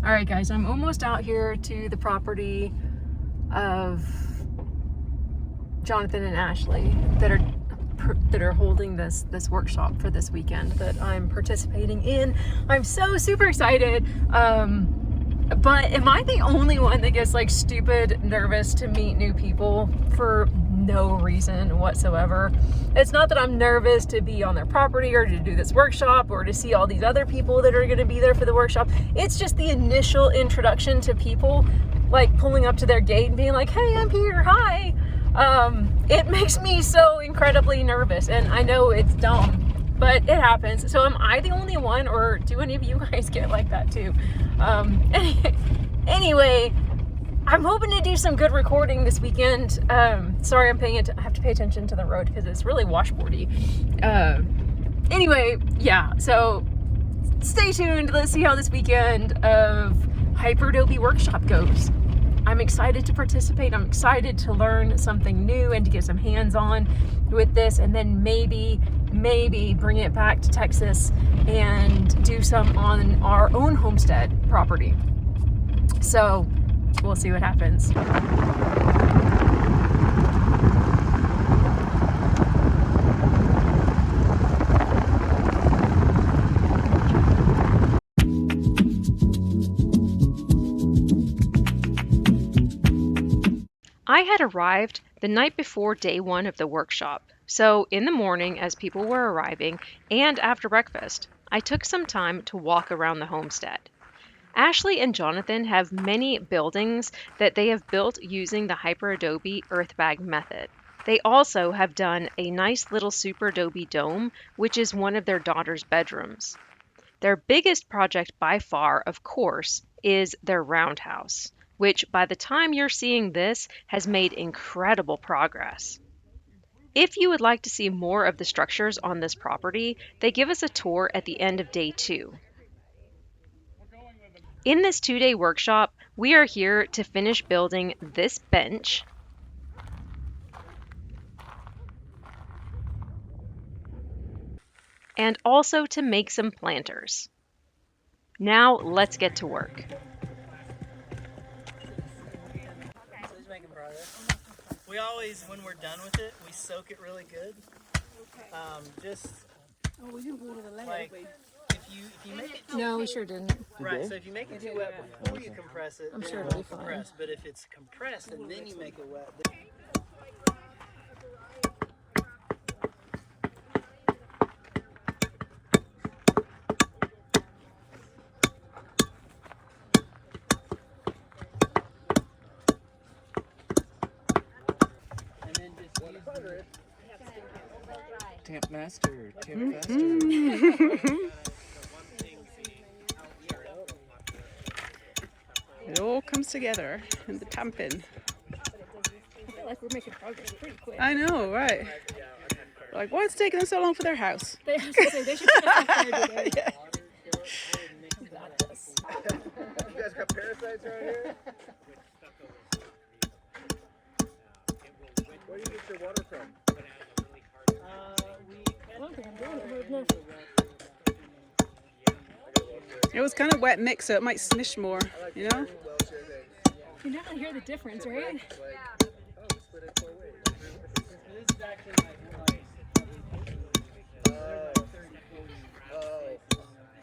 All right, guys, I'm almost out here to the property of Jonathan and Ashley that are holding this workshop for this weekend that I'm participating in. I'm so super excited. But am I the only one that gets like stupid nervous to meet new people for no reason whatsoever? It's not that I'm nervous to be on their property or to do this workshop or to see all these other people that are going to be there for the workshop. It's just the initial introduction to people, like pulling up to their gate and being like, hey, I'm here, hi. It makes me so incredibly nervous, and I know it's dumb, but it happens. So am I the only one, or do any of you guys get like that too? Anyway, I'm hoping to do some good recording this weekend. Sorry, I have to pay attention to the road because it's really washboardy. Anyway, yeah, so stay tuned. Let's see how this weekend of Hyper Adobe workshop goes. I'm excited to participate. I'm excited to learn something new and to get some hands-on with this, and then maybe bring it back to Texas and do some on our own homestead property. So we'll see what happens. I had arrived the night before day one of the workshop, so in the morning as people were arriving and after breakfast, I took some time to walk around the homestead. Ashley and Jonathan have many buildings that they have built using the Hyper Adobe earth bag method. They also have done a nice little Super Adobe dome, which is one of their daughter's bedrooms. Their biggest project by far, of course, is their roundhouse, which by the time you're seeing this has made incredible progress. If you would like to see more of the structures on this property, they give us a tour at the end of day 2. In this 2-day workshop, we are here to finish building this bench, and also to make some planters. Now let's get to work. We always, when we're done with it, we soak it really good. We didn't go to the lake. Like, if you make it too No, we sure didn't. right, so if you make it too wet before you compress it, I'm then sure it it'll won't be fine. compress. But if it's compressed and then you make it wet, and then just use Tamp master, tamp faster. It all comes together in the tamping. I feel like we're making progress pretty quick. I know, right? Like, why it's taking them so long for their house? They should put us up there today. Yeah. You got this. You guys got parasites around here? Where do you get your water from? I don't think I'm doing it hard enough. It was kind of wet mix, so it might snish more, you know? You definitely hear the difference, right? This is actually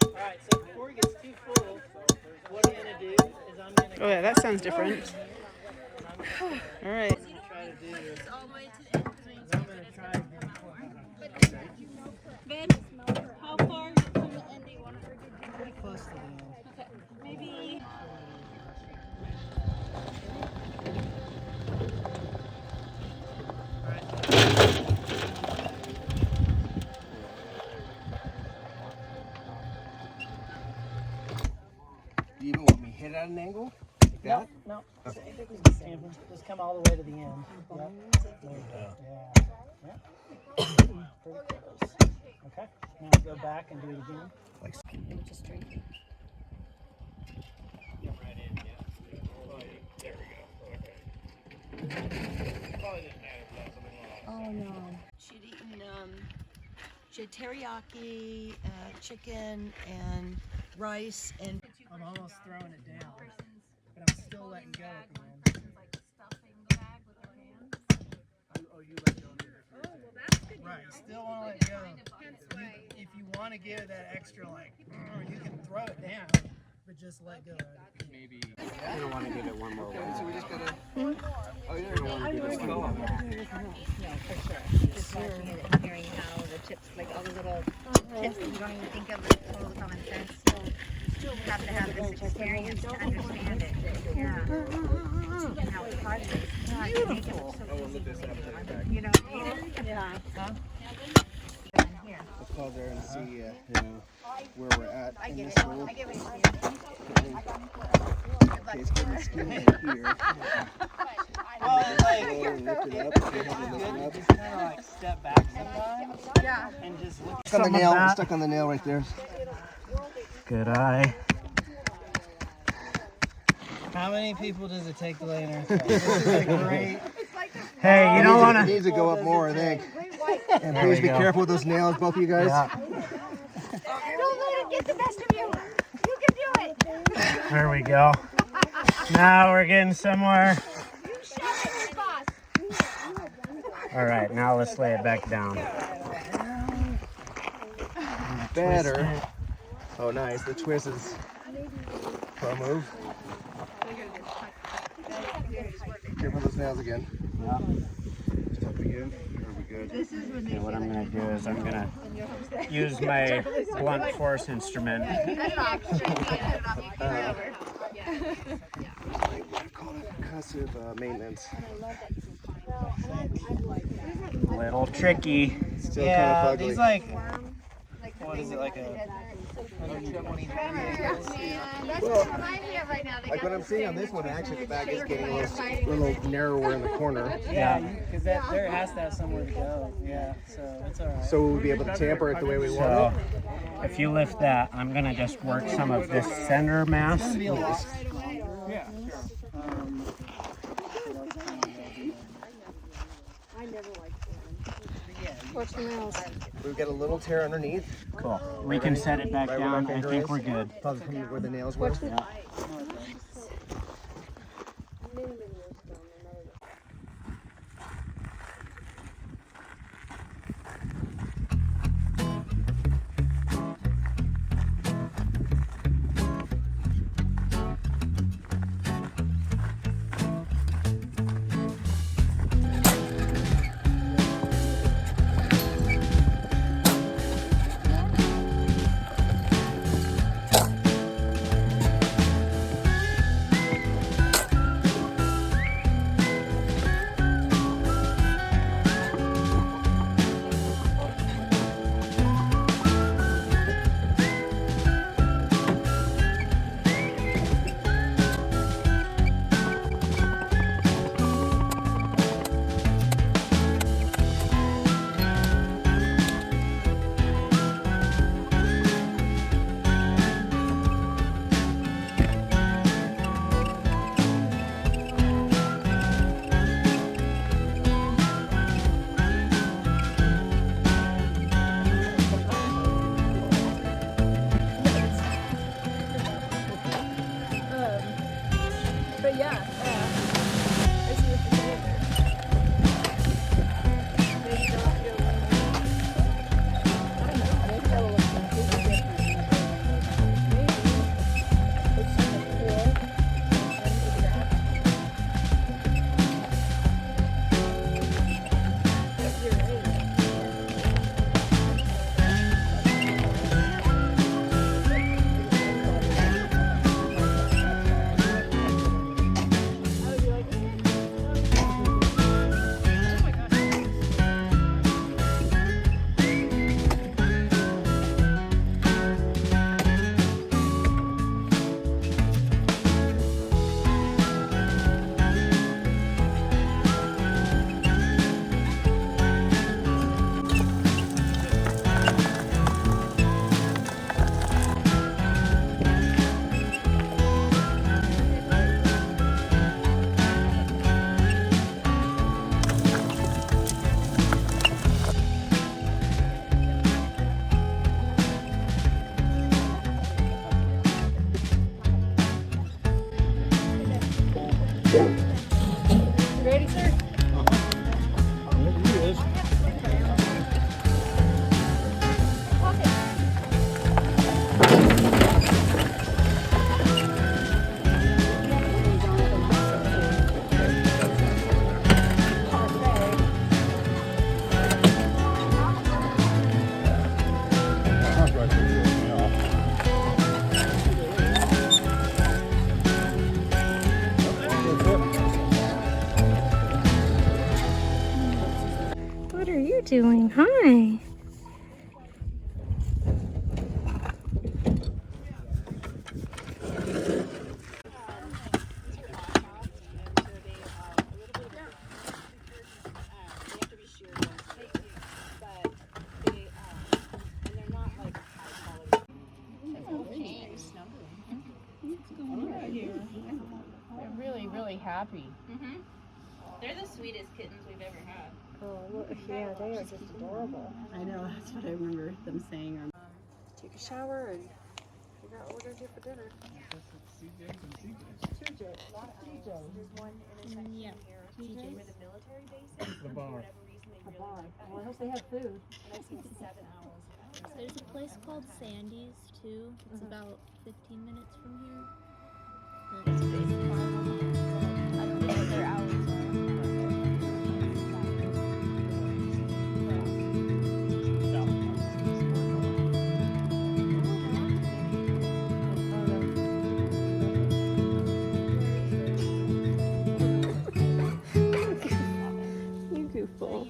Alright, so before it gets too full, what I'm going to do is I'm going to... Oh yeah, that sounds different. All right. try to do is I'm going to try to Ben, how far from the end do you want to forget? pretty close to the end. Okay, maybe. Do you even want me to hit at an angle? Like that? No. Okay. Just come all the way to the end. Yep. There you go. Yeah. Pretty close. Okay. Now go back and do it again. Like, Just drink. Oh no. She'd eaten, she had teriyaki, chicken, and rice, and I'm almost throwing it down. go at the end. Oh, you let go of it. Right, you still want to let go. If you want to give that extra, like, you can throw it down, but just let go of it. Maybe. I don't want to give it one more roll. So we just gotta. Oh, you don't want to do this one. No, for sure. Just watching it and hearing how the chips, like all the little tips that you don't even think of, like total common sense. You have to have this experience to understand it. Yeah. And how it's hard. Beautiful. You know, yeah. Huh? Here. Let's pause there and see where we're at I in get this it. hole. I get what you're saying. Okay, it's getting skinny here. Well, it's like, Lift it up. it's good to just kind of like step back sometimes. Yeah. And just look at Stuck on the nail. Stuck on the nail right there. Good eye. How many people does it take to lay an earthquake? This is a great. Hey, you don't want It to. needs to go up more, I think. And There please we be go. careful with those nails, both of you guys. Yeah, Don't let it get the best of you. You can do it. there we go. Now we're getting somewhere. You shove it, boss. All right, now let's lay it back down. Better. Oh, nice. The twist is pro move. Careful with those nails again. Yeah. Just up again. Are we good? And what I'm going to do is I'm going to use my blunt force instrument. Call it concussive maintenance. Little tricky. Still Yeah, kind of ugly. these like, what is it, like a 120 That's Well, what reminds me of right now. Like what I'm seeing on this one, actually the back is getting a little narrower in the corner. Yeah, because that there has to have somewhere to go. Yeah, so it's all right. So we'll be able to tamper it the way we want So it. if you lift that, I'm going to just work some of this center mass. Be a lot. We've got a little tear underneath, Cool. We can set it back right where down. my I finger think is. we're good. Probably from where the nails were. Yeah. Ready, sir? There he is. What are you doing? Hi. They're really, really happy. They're the sweetest kittens we've ever had. Oh, look, yeah, they are just adorable. I know, that's what I remember them saying. Take a shower and figure out what we're gonna do for dinner. Yeah. TJ. Where the military base is. The bar. A bar. Well, I hope they have food. There's a place called Sandy's too. It's about 15 minutes from here. And it's a big farm. I don't know what their hours You goofball.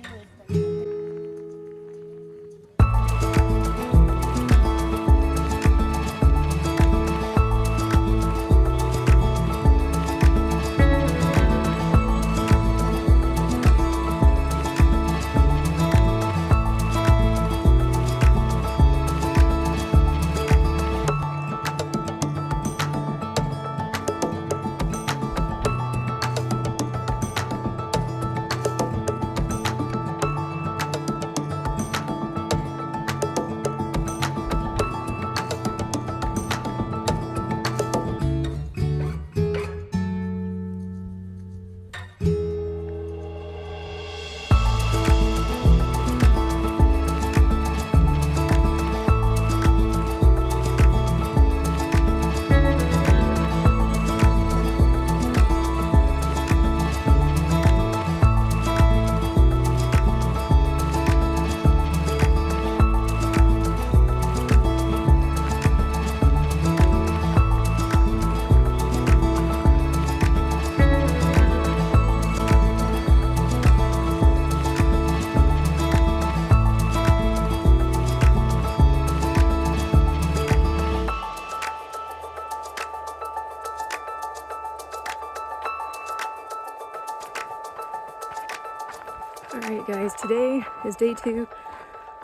Alright guys, today is day 2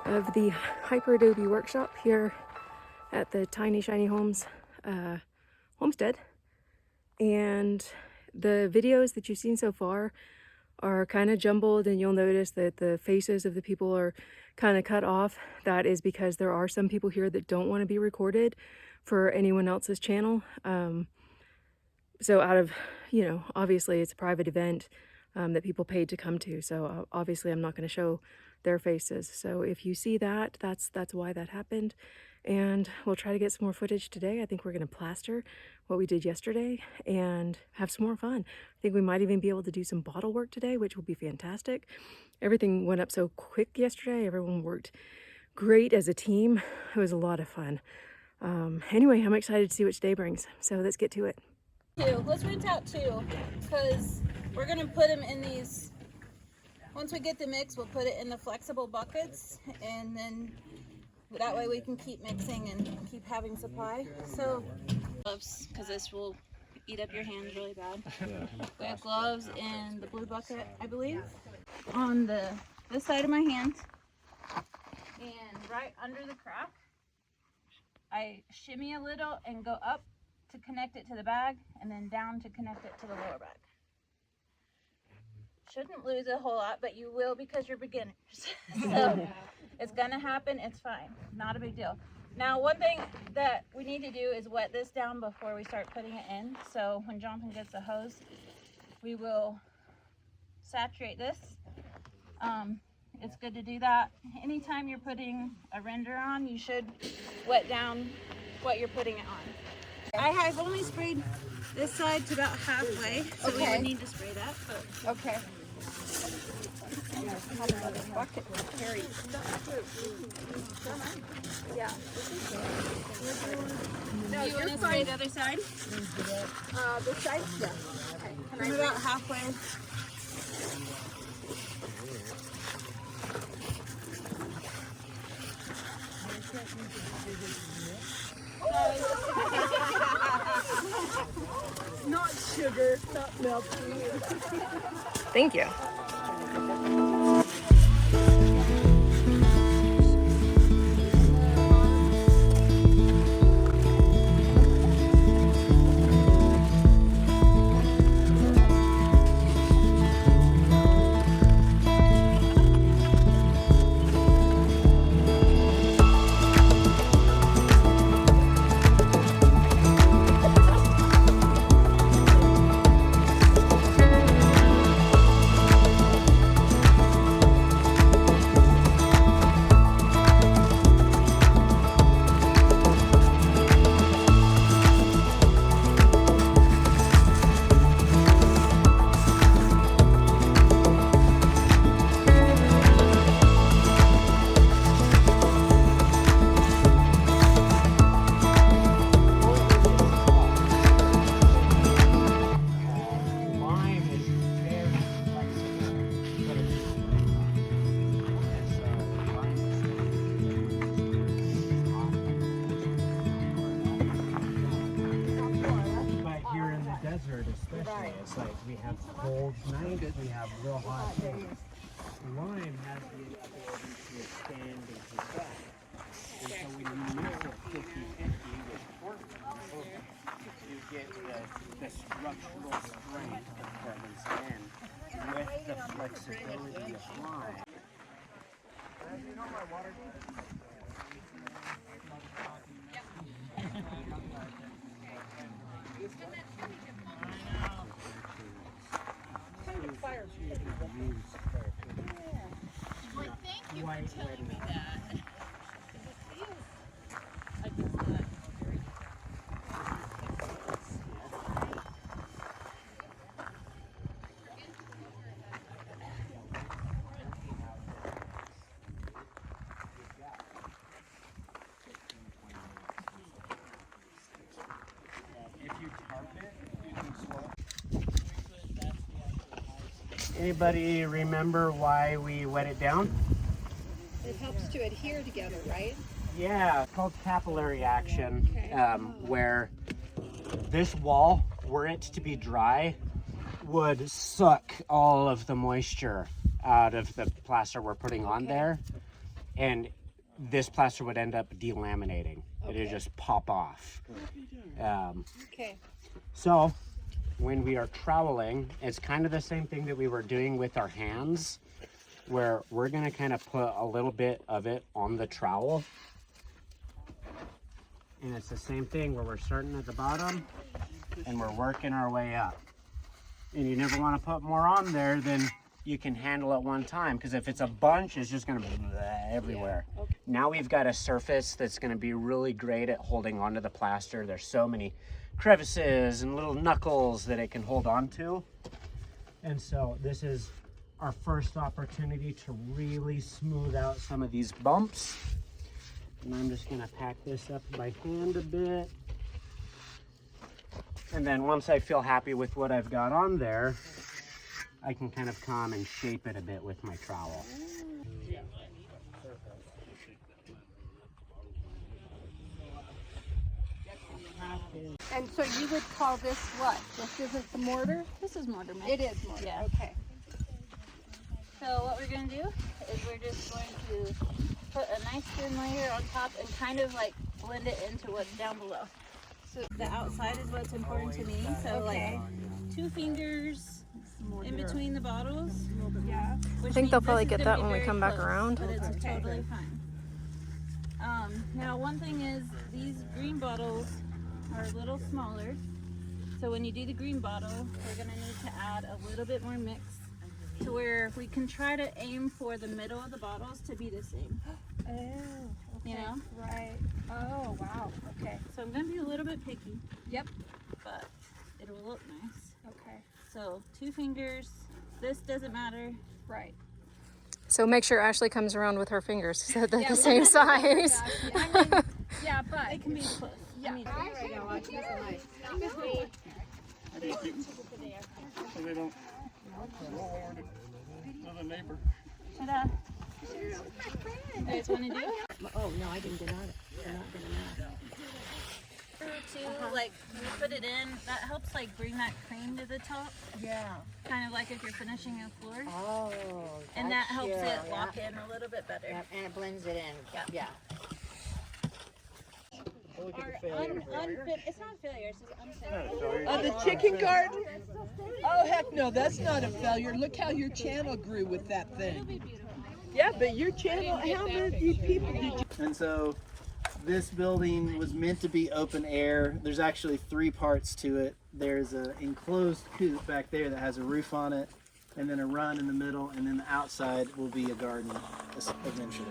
of the Hyper Adobe workshop here at the Tiny Shiny Homes homestead. And the videos that you've seen so far are kind of jumbled, and you'll notice that the faces of the people are kind of cut off. That is because there are some people here that don't want to be recorded for anyone else's channel. So out of, obviously it's a private event that people paid to come to. So obviously I'm not going to show their faces. So if you see that, that's why that happened. And we'll try to get some more footage today. I think we're going to plaster what we did yesterday and have some more fun. I think we might even be able to do some bottle work today, which will be fantastic. Everything went up so quick yesterday. Everyone worked great as a team. It was a lot of fun. Anyway, I'm excited to see what today brings. So let's get to it. Let's rinse out 2 because we're going to put them in these. Once we get the mix, we'll put it in the flexible buckets, and then that way we can keep mixing and keep having supply. So gloves, because this will eat up your hands really bad. We have gloves in the blue bucket, I believe, on this side of my hand, and right under the crack I shimmy a little and go up to connect it to the bag, and then down to connect it to the lower bag. Shouldn't lose a whole lot, but you will because you're beginners. So it's gonna happen, it's fine, not a big deal. Now, one thing that we need to do is wet this down before we start putting it in. So when Jonathan gets the hose, we will saturate this. It's good to do that. Anytime you're putting a render on, you should wet down what you're putting it on. I have only sprayed this side to about halfway, so we would need to spray that. But Okay. Bucket carry yeah. no, you want to spray the other side? The side, yeah. Okay. I'm about halfway. Not sugar, not milk. Thank you. Especially, it's like we have cold nights, we have real hot days. Lime has the ability to expand and contract. And so when you mix it 50-50 with Portland, you get the structural strength of Portland sand with the flexibility of lime. Thank you for telling me that. Anybody remember why we wet it down? It helps to adhere together, right? Yeah, it's called capillary action, where this wall, were it to be dry, would suck all of the moisture out of the plaster we're putting on there, and this plaster would end up delaminating. It would just pop off. So when we are troweling, it's kind of the same thing that we were doing with our hands, where we're gonna kind of put a little bit of it on the trowel. And it's the same thing where we're starting at the bottom and we're working our way up. And you never want to put more on there than you can handle at one time, because if it's a bunch, it's just gonna be everywhere. Now we've got a surface that's gonna be really great at holding onto the plaster. There's so many crevices and little knuckles that it can hold on to. And so this is our first opportunity to really smooth out some of these bumps. And I'm just gonna pack this up by hand a bit. And then once I feel happy with what I've got on there, I can kind of come and shape it a bit with my trowel. And so you would call this what? This isn't the mortar? This is mortar mix. It is mortar, Yeah. okay. So what we're going to do is we're just going to put a nice thin layer on top and kind of like blend it into what's down below. So the outside is what's important to me. So like 2 fingers in between the bottles. Yeah. I think they'll probably get that when we come back around. But it's totally fine. Now one thing is these green bottles are a little smaller. So when you do the green bottle, we're gonna need to add a little bit more mix to where we can try to aim for the middle of the bottles to be the same. Oh, okay. You know? Right. Oh, wow. Okay. So I'm gonna be a little bit picky. Yep. But it'll look nice. Okay. So 2 fingers. This doesn't matter. Right. So make sure Ashley comes around with her fingers so they're Yeah, the same size. I mean, yeah, but It can be close. yeah. So they don't go over to the neighbor. Ta-da. You guys want to do it? Oh no, I didn't deny it. They're not good enough. Too, like when you put it in, that helps like bring that cream to the top. Yeah. Kind of like if you're finishing a floor. Oh. And that helps sure, it lock in a little bit better. Yeah, and it blends it in. Yeah. It's not a failure, it's just unfinished. On the chicken garden? Oh, heck no, that's not a failure. Look how your channel grew with that thing. Yeah, but your channel, how many people did you? And so this building was meant to be open air. There's actually 3 parts to it. There's an enclosed coop back there that has a roof on it, and then a run in the middle, and then the outside will be a garden eventually.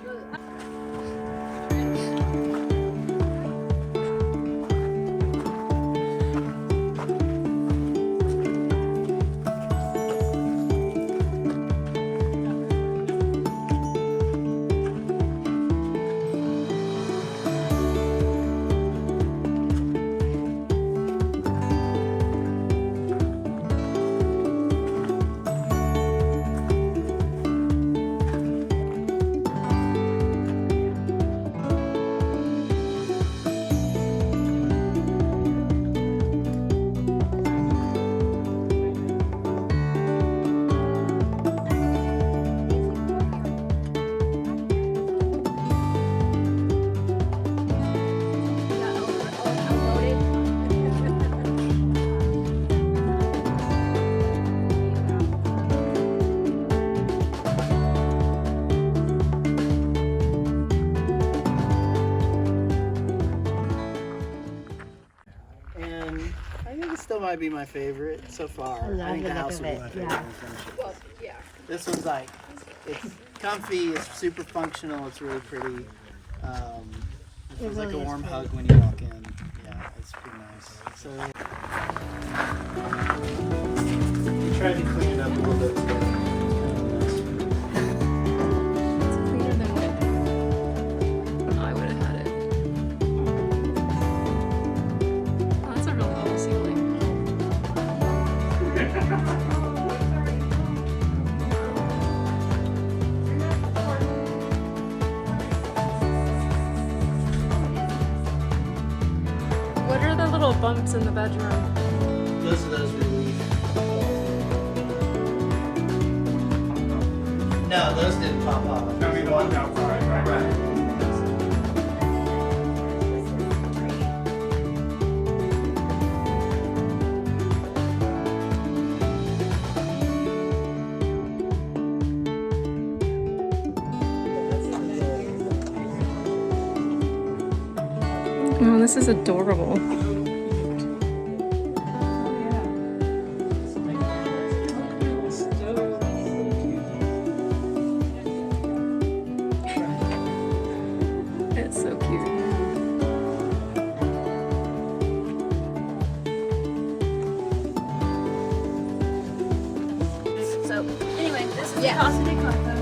And I think it still might be my favorite so far. I think the house will be my favorite. Well, yeah. This one's like, it's comfy, it's super functional, it's really pretty. It feels like a warm hug when you walk in. Yeah, it's pretty nice. So we tried to clean it up a little bit today. It's cleaner than what I would have had it. Oh, that's a really low ceiling. What are the little bumps in the bedroom? Those are those relief. No, those didn't pop off. I mean, the ones outside, right? Right. Oh, this is adorable. It's so cute. So anyway, this is the Casa de Carta.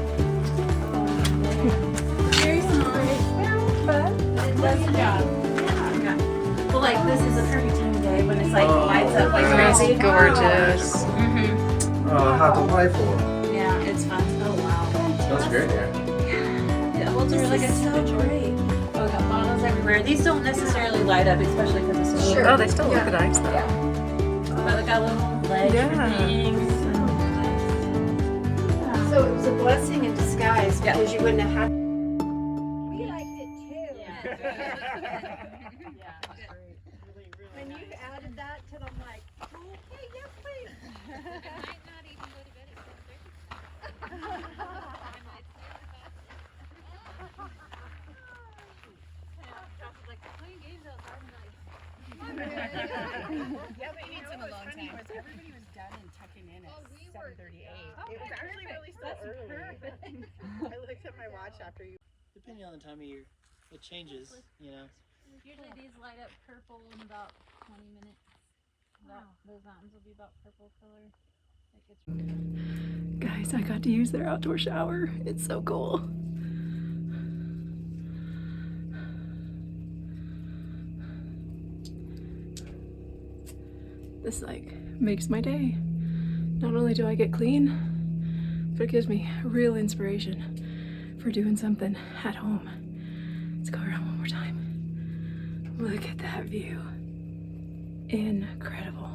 Very small, but it does the job. Yeah. But like this is a perfect time of day when it's like lights up like crazy. Gorgeous. How delightful. Yeah, it's fun. Oh wow. That's great, yeah. Yeah, well, this is so great. Oh, we got bottles everywhere. These don't necessarily light up, especially because it's so Oh, they still look nice though. But we got little ledge things. So it was a blessing in disguise because you wouldn't have had. We liked it too. When you added that to them, like, okay, yes, please. Yeah, but you in a long time. Everybody was done and tucking in at 7:38. It was actually really so early. I looked at my watch after you. Depending on the time of year, it changes, you know. Usually these light up purple in about 20 minutes. Those mountains will be about purple color. Guys, I got to use their outdoor shower. It's so cool. This like makes my day. Not only do I get clean, but it gives me real inspiration for doing something at home. Let's go around one more time. Look at that view. Incredible.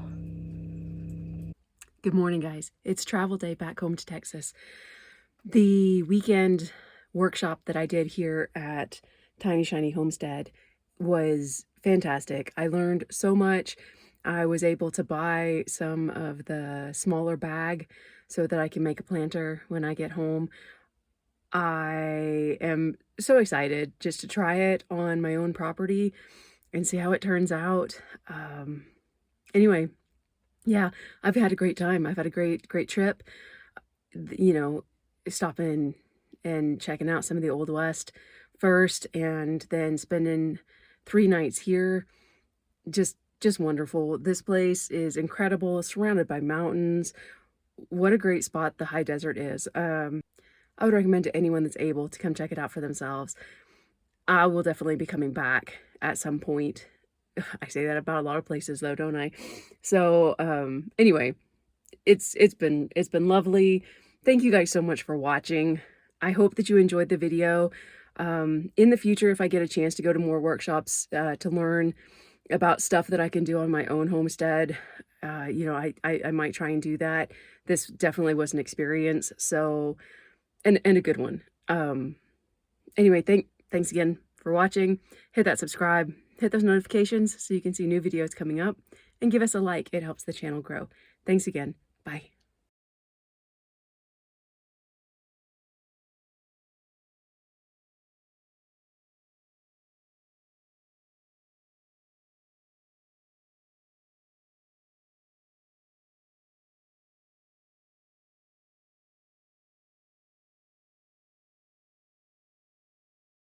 Good morning, guys. It's travel day back home to Texas. The weekend workshop that I did here at Tiny Shiny Homestead was fantastic. I learned so much. I was able to buy some of the smaller bag so that I can make a planter when I get home. I am so excited just to try it on my own property and see how it turns out. Anyway, yeah, I've had a great time. I've had a great trip, you know, stopping and checking out some of the Old West first and then spending 3 nights here. Just wonderful. This place is incredible, surrounded by mountains. What a great spot the high desert is. I would recommend to anyone that's able to come check it out for themselves. I will definitely be coming back at some point. I say that about a lot of places though, don't I? So, anyway, it's been lovely. Thank you guys so much for watching. I hope that you enjoyed the video. In the future, if I get a chance to go to more workshops to learn about stuff that I can do on my own homestead, you know, I might try and do that. This definitely was an experience, so and a good one. Anyway, thanks again for watching. Hit that subscribe, hit those notifications so you can see new videos coming up, and give us a like. It helps the channel grow. Thanks again. Bye.